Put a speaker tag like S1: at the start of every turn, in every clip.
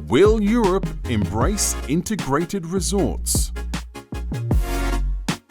S1: Will Europe embrace integrated resorts?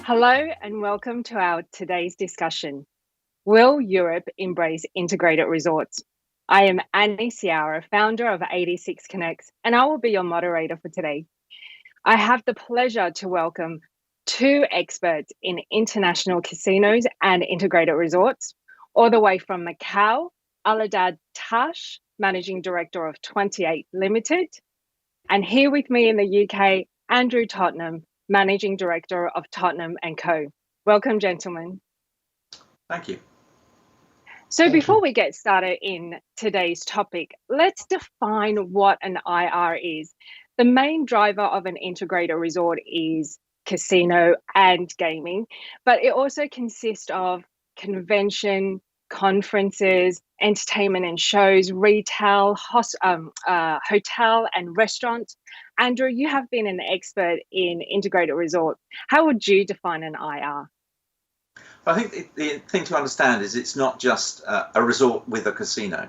S2: Hello and welcome to our today's discussion. Will Europe embrace integrated resorts? I am Annie Siara, founder of 86 Connects, and I will be your moderator for today. I have the pleasure to welcome two experts in international casinos and integrated resorts, all the way from Macau, Alidad Tash, Managing Director of 28 Limited, and here with me in the UK, Andrew Tottenham, Managing Director of Tottenham & Co. Welcome, gentlemen.
S3: Thank you.
S2: So before we get started in today's topic, let's define what an IR is. The main driver of an integrated resort is casino and gaming, but it also consists of convention, conferences, entertainment and shows, retail, hotel and restaurant. Andrew, you have been an expert in integrated resort. How would you define an IR?
S3: I think the thing to understand is it's not just a resort with a casino.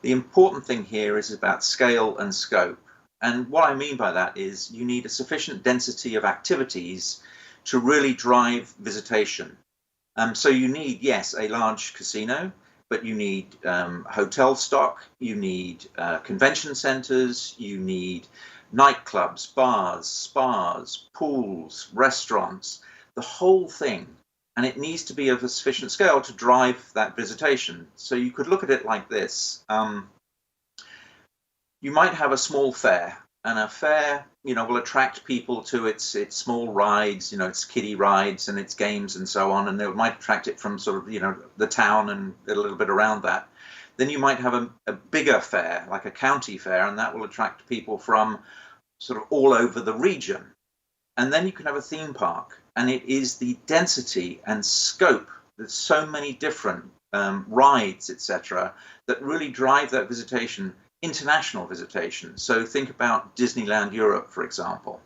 S3: The important thing here is about scale and scope. And what I mean by that is you need a sufficient density of activities to really drive visitation. So you need, yes, a large casino, but you need hotel stock, you need convention centers, you need nightclubs, bars, spas, pools, restaurants, the whole thing. And it needs to be of a sufficient scale to drive that visitation. So you could look at it like this. You might have a small fair, and a fair, will attract people to its small rides, its kiddie rides and its games and so on, and it might attract it from sort of, the town and a little bit around that. Then you might have a bigger fair, like a county fair, and that will attract people from sort of all over the region. And then you can have a theme park, and it is the density and scope. There's so many different rides, etc., that really drive that visitation, international visitation. So think about Disneyland Europe, for example.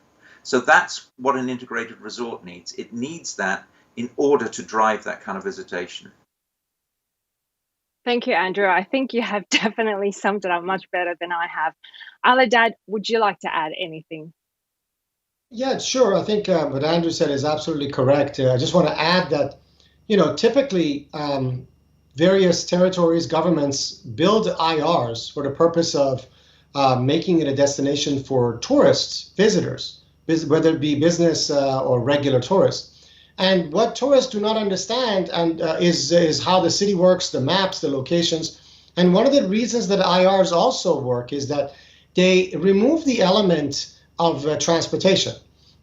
S3: So that's what an integrated resort needs. It needs that in order to drive that kind of visitation.
S2: Thank you, Andrew. I think you have definitely summed it up much better than I have. Alidad, would you like to add anything?
S4: Yeah, sure. I think what Andrew said is absolutely correct. I just want to add that, typically various territories, governments build IRs for the purpose of making it a destination for tourists, visitors, whether it be business or regular tourists. And what tourists do not understand is how the city works, the maps, the locations. And one of the reasons that IRs also work is that they remove the element of transportation.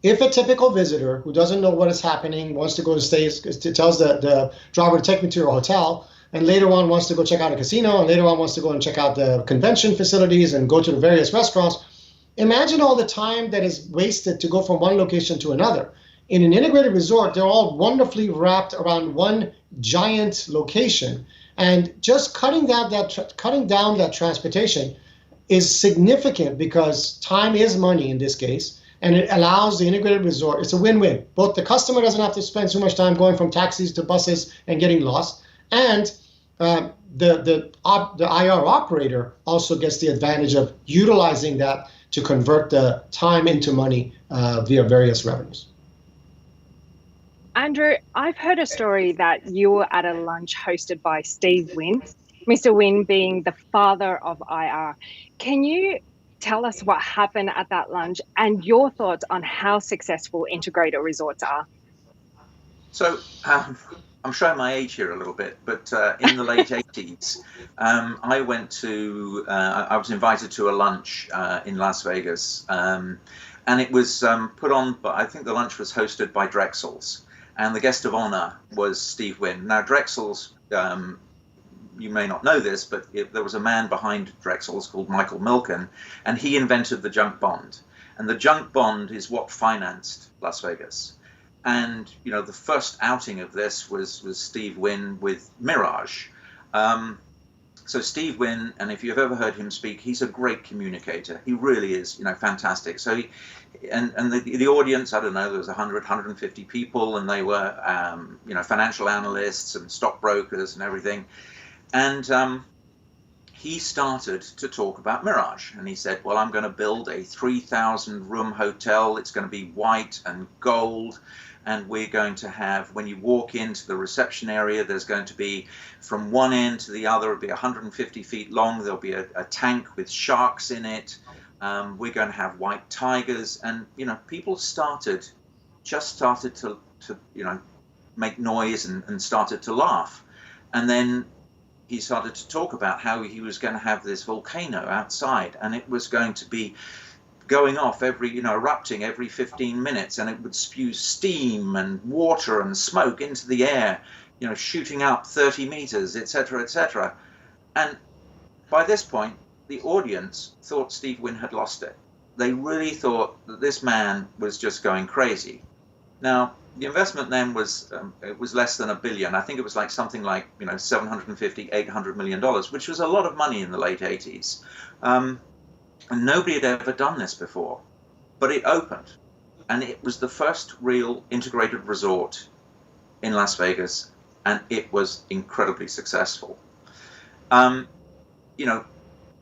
S4: If a typical visitor who doesn't know what is happening wants to go to stay, tells the driver to take me to your hotel, and later on wants to go check out a casino, and later on wants to go and check out the convention facilities and go to the various restaurants, imagine all the time that is wasted to go from one location to another. In an integrated resort, they're all wonderfully wrapped around one giant location, and just cutting down that transportation is significant because time is money in this case, and it allows the integrated resort, it's a win-win. Both the customer doesn't have to spend so much time going from taxis to buses and getting lost, and the IR operator also gets the advantage of utilizing that to convert the time into money via various revenues.
S2: Andrew, I've heard a story that you were at a lunch hosted by Steve Wynn, Mr. Wynn being the father of IR. Can you tell us what happened at that lunch and your thoughts on how successful integrated resorts are?
S3: So I'm showing my age here a little bit, but in the late 80s, I was invited to a lunch in Las Vegas, and it was put on, but I think the lunch was hosted by Drexel's, and the guest of honor was Steve Wynn. Now, Drexel's, you may not know this, but there was a man behind Drexel's called Michael Milken, and he invented the junk bond. And the junk bond is what financed Las Vegas. And, the first outing of this was Steve Wynn with Mirage. So Steve Wynn, and if you've ever heard him speak, he's a great communicator. He really is, fantastic. So the audience, I don't know, there was 100, 150 people, and they were, financial analysts and stockbrokers and everything. And he started to talk about Mirage, and he said, well, I'm going to build a 3,000 room hotel. It's going to be white and gold, and we're going to have, when you walk into the reception area, there's going to be, from one end to the other, it'll be 150 feet long. There'll be a tank with sharks in it. We're going to have white tigers. And, people started to make noise and started to laugh. And then he started to talk about how he was going to have this volcano outside, and it was going to be going off erupting every 15 minutes, and it would spew steam and water and smoke into the air, shooting up 30 meters, etc., etc. And by this point, the audience thought Steve Wynn had lost it. They really thought that this man was just going crazy. Now, the investment then was it was less than $1 billion. I think it was something like 750, $800 million, which was a lot of money in the late 80s. And nobody had ever done this before, but it opened, and it was the first real integrated resort in Las Vegas, and it was incredibly successful.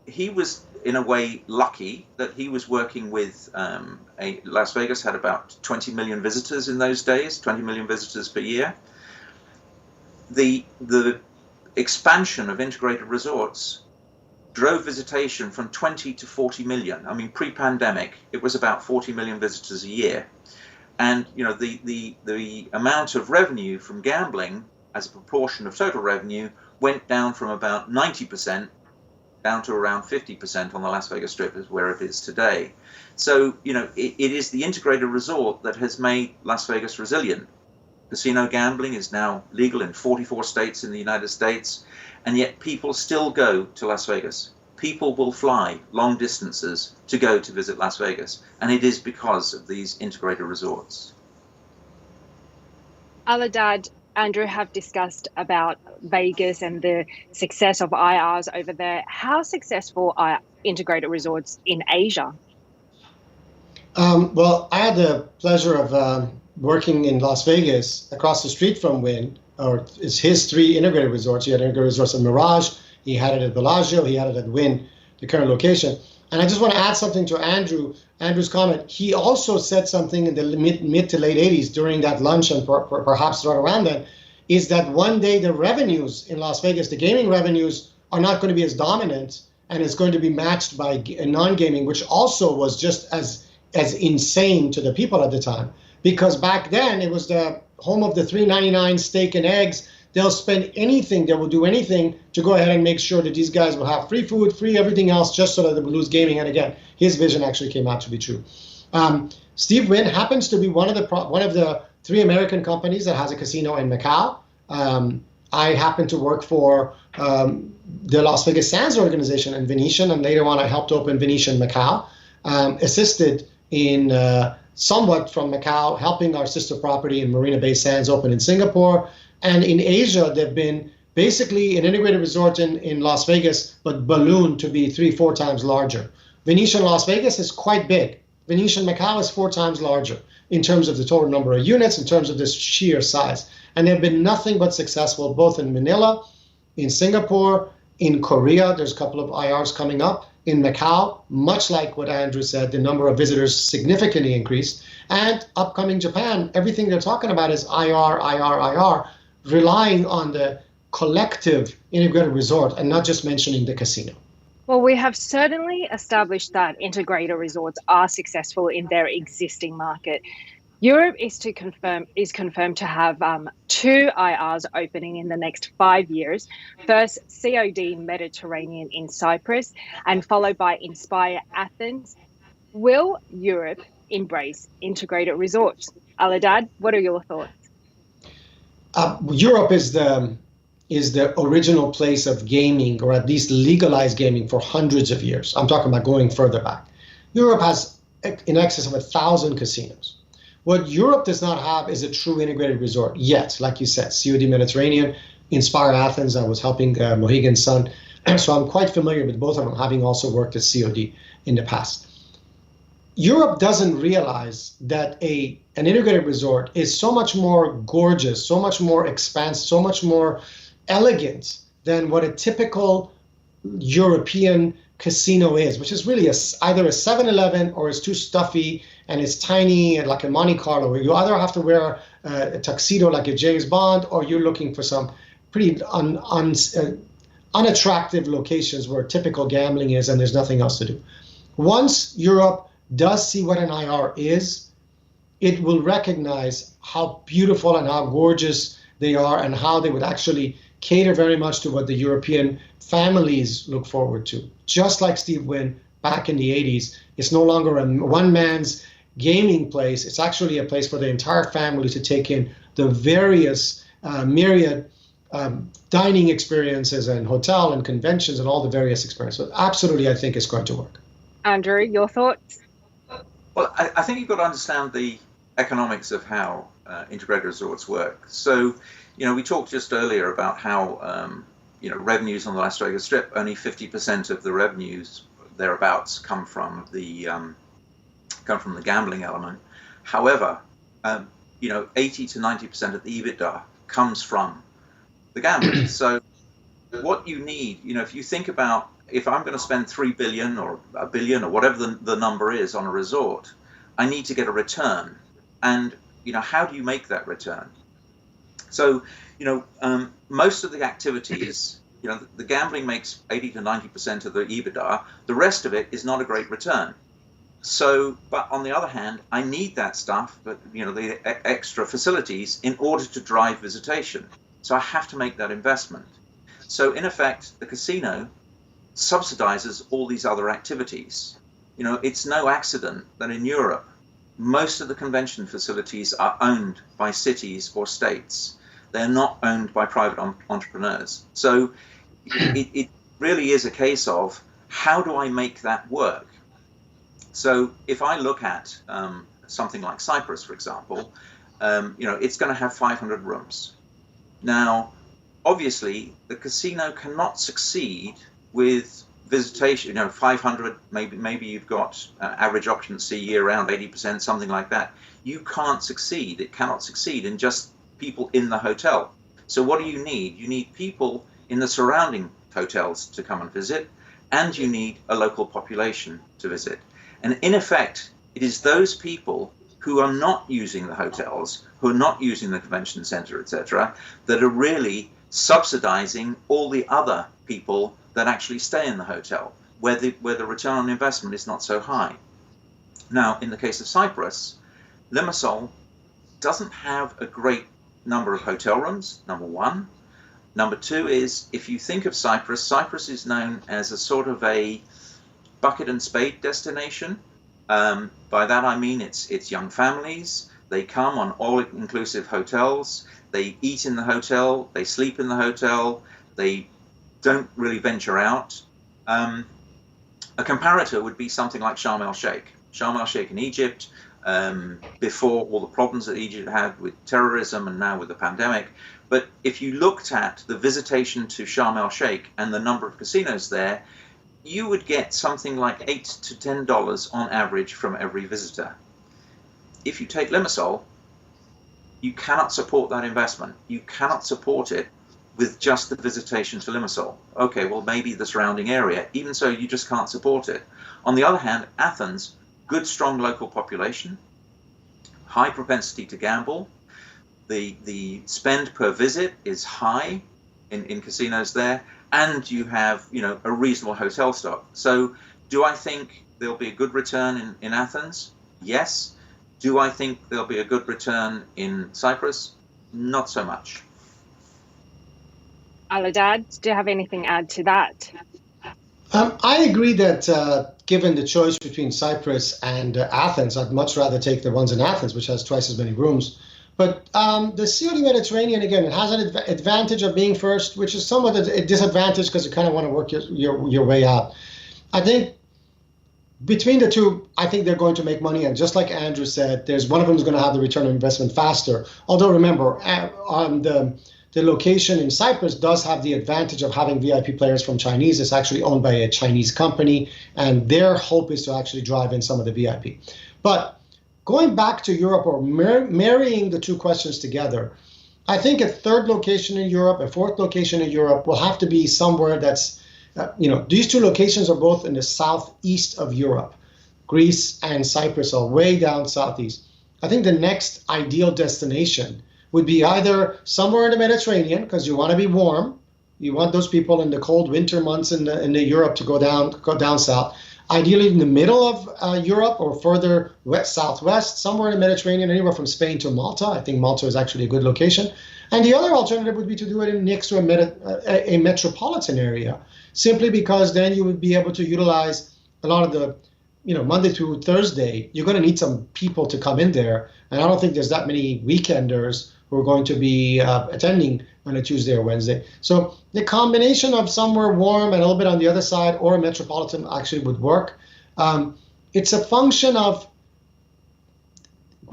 S3: He was in a way lucky that he was working with Las Vegas had about 20 million visitors in those days, 20 million visitors per year. The expansion of integrated resorts drove visitation from 20 to 40 million. I mean, pre-pandemic, it was about 40 million visitors a year. And, the amount of revenue from gambling as a proportion of total revenue went down from about 90% down to around 50% on the Las Vegas Strip, is where it is today. So, it is the integrated resort that has made Las Vegas resilient. Casino gambling is now legal in 44 states in the United States, and yet people still go to Las Vegas. People will fly long distances to go to visit Las Vegas, and it is because of these integrated resorts.
S2: Alidad, Andrew have discussed about Vegas and the success of IRs over there. How successful are integrated resorts in Asia?
S4: Well, I had the pleasure of working in Las Vegas across the street from Wynn, or it's his 3 integrated resorts. He had integrated resorts at Mirage, he had it at Bellagio, he had it at Wynn, the current location. And I just want to add something to Andrew's comment. He also said something in the mid to late 80s during that lunch, and perhaps right around then, is that one day the revenues in Las Vegas, the gaming revenues, are not going to be as dominant, and it's going to be matched by non-gaming, which also was just as insane to the people at the time. Because back then it was the home of the $3.99 steak and eggs. They'll spend anything, they will do anything to go ahead and make sure that these guys will have free food, free everything else, just so that they will lose gaming. And again, his vision actually came out to be true. Steve Wynn happens to be one of the 3 American companies that has a casino in Macau. I happened to work for the Las Vegas Sands organization in Venetian, and later on I helped open Venetian Macau, assisted in somewhat from Macau, helping our sister property in Marina Bay Sands open in Singapore. And in Asia, they've been basically an integrated resort in Las Vegas, but ballooned to be 3-4 times larger. Venetian Las Vegas is quite big. Venetian Macau is 4 times larger in terms of the total number of units, in terms of this sheer size. And they've been nothing but successful, both in Manila, in Singapore, in Korea. There's a couple of IRs coming up. In Macau, much like what Andrew said, the number of visitors significantly increased. And upcoming Japan, everything they're talking about is IR, relying on the collective integrated resort and not just mentioning the casino.
S2: Well, we have certainly established that integrated resorts are successful in their existing market. Europe is confirmed to have 2 IRs opening in the next 5 years. First, COD Mediterranean in Cyprus, and followed by Inspire Athens. Will Europe embrace integrated resorts? Alidad, what are your thoughts?
S4: Europe is the original place of gaming, or at least legalized gaming, for hundreds of years. I'm talking about going further back. Europe has in excess of 1,000 casinos. What Europe does not have is a true integrated resort yet. Like you said, COD Mediterranean, Inspire Athens. I was helping Mohegan Sun, so I'm quite familiar with both of them, having also worked at COD in the past. Europe doesn't realize that an integrated resort is so much more gorgeous, so much more expansive, so much more elegant than what a typical European casino is, which is really either a 7-Eleven or it's too stuffy and it's tiny and like a Monte Carlo, where you either have to wear a tuxedo like a James Bond, or you're looking for some pretty unattractive locations where typical gambling is and there's nothing else to do. Once Europe does see what an IR is, it will recognize how beautiful and how gorgeous they are and how they would actually cater very much to what the European families look forward to. Just like Steve Wynn back in the 80s, it's no longer a one man's gaming place. It's actually a place for the entire family to take in the various myriad dining experiences and hotel and conventions and all the various experiences. So absolutely, I think it's going to work.
S2: Andrew, your thoughts?
S3: Well, I think you've got to understand the economics of how integrated resorts work. So, we talked just earlier about how, revenues on the Las Vegas Strip, only 50% of the revenues thereabouts come from the gambling element. However, 80 to 90% of the EBITDA comes from the gambling. So what you need, if you think about, if I'm going to spend 3 billion or a billion or whatever the number is on a resort, I need to get a return. And, how do you make that return? So, most of the activities, the gambling makes 80 to 90% of the EBITDA. The rest of it is not a great return. So, but on the other hand, I need that stuff, but, the extra facilities in order to drive visitation. So I have to make that investment. So in effect, the casino subsidizes all these other activities. It's no accident that in Europe, most of the convention facilities are owned by cities or states. They're not owned by private entrepreneurs. So it really is a case of, how do I make that work? So if I look at something like Cyprus, for example, it's going to have 500 rooms. Now, obviously, the casino cannot succeed with visitation. 500, maybe you've got average occupancy year-round, 80%, something like that. You can't succeed. It cannot succeed in just people in the hotel. So what do you need? You need people in the surrounding hotels to come and visit, and you need a local population to visit. And in effect, it is those people who are not using the hotels, who are not using the convention center, etc., that are really subsidizing all the other people that actually stay in the hotel, where the return on investment is not so high. Now, in the case of Cyprus, Limassol doesn't have a great number of hotel rooms, number one. Number two is, if you think of Cyprus, Cyprus is known as a sort of a bucket and spade destination. By that I mean it's young families. They come on all-inclusive hotels. They eat in the hotel. They sleep in the hotel. They don't really venture out. A comparator would be something like Sharm el-Sheikh. Sharm el-Sheikh in Egypt, before all the problems that Egypt had with terrorism and now with the pandemic. But if you looked at the visitation to Sharm el-Sheikh and the number of casinos there, you would get something like $8 to $10 on average from every visitor. If you take Limassol, you cannot support that investment. You cannot support it with just the visitation to Limassol. Okay, well, maybe the surrounding area. Even so, you just can't support it. On the other hand, Athens, good, strong local population, high propensity to gamble. The spend per visit is high in casinos there, and you have a reasonable hotel stock. So do I think there'll be a good return in Athens? Yes. Do I think there'll be a good return in Cyprus? Not so much.
S2: Alidad, do you have anything to add to that?
S4: I agree that given the choice between Cyprus and Athens, I'd much rather take the ones in Athens, which has twice as many rooms. But the Sea of the Mediterranean, again, it has an advantage of being first, which is somewhat a disadvantage because you kind of want to work your way out. I think between the two, I think they're going to make money. And just like Andrew said, there's one of them is going to have the return on investment faster. Although remember, the location in Cyprus does have the advantage of having VIP players from Chinese. It's actually owned by a Chinese company, and their hope is to actually drive in some of the VIP. But going back to Europe, or marrying the two questions together, I think a third location in Europe, a fourth location in Europe will have to be somewhere that's these two locations are both in the southeast of Europe. Greece and Cyprus are way down southeast. I think the next ideal destination would be either somewhere in the Mediterranean, because you want to be warm. You want those people in the cold winter months in the Europe to go down south. Ideally in the middle of Europe or further southwest, somewhere in the Mediterranean, anywhere from Spain to Malta. I think Malta is actually a good location. And the other alternative would be to do it next to a metropolitan area, simply because then you would be able to utilize a lot of the, Monday through Thursday, you're going to need some people to come in there. And I don't think there's that many weekenders who are going to be attending on a Tuesday or Wednesday. So the combination of somewhere warm and a little bit on the other side or a metropolitan actually would work. It's a function of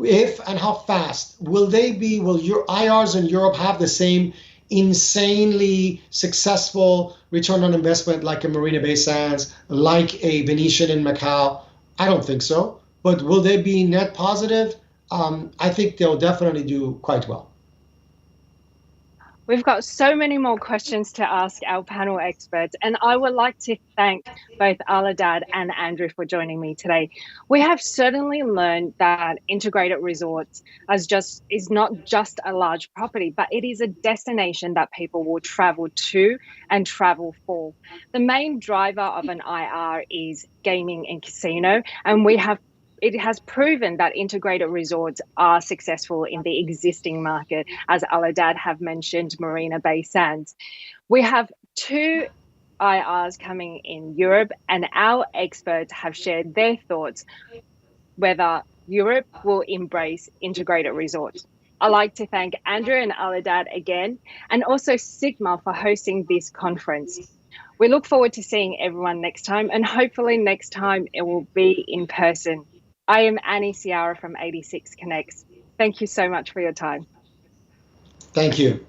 S4: if and how fast will your IRs in Europe have the same insanely successful return on investment like a Marina Bay Sands, like a Venetian in Macau? I don't think so. But will they be net positive? I think they'll definitely do quite well.
S2: We've got so many more questions to ask our panel experts, and I would like to thank both Alidad and Andrew for joining me today. We have certainly learned that integrated resorts is not just a large property, but it is a destination that people will travel to and travel for. The main driver of an IR is gaming and casino, and it has proven that integrated resorts are successful in the existing market, as Alidad have mentioned, Marina Bay Sands. We have 2 IRs coming in Europe, and our experts have shared their thoughts whether Europe will embrace integrated resorts. I'd like to thank Andrew and Alidad again, and also SiGMA for hosting this conference. We look forward to seeing everyone next time, and hopefully next time it will be in person. I am Siara from 86 Connects. Thank you so much for your time.
S4: Thank you.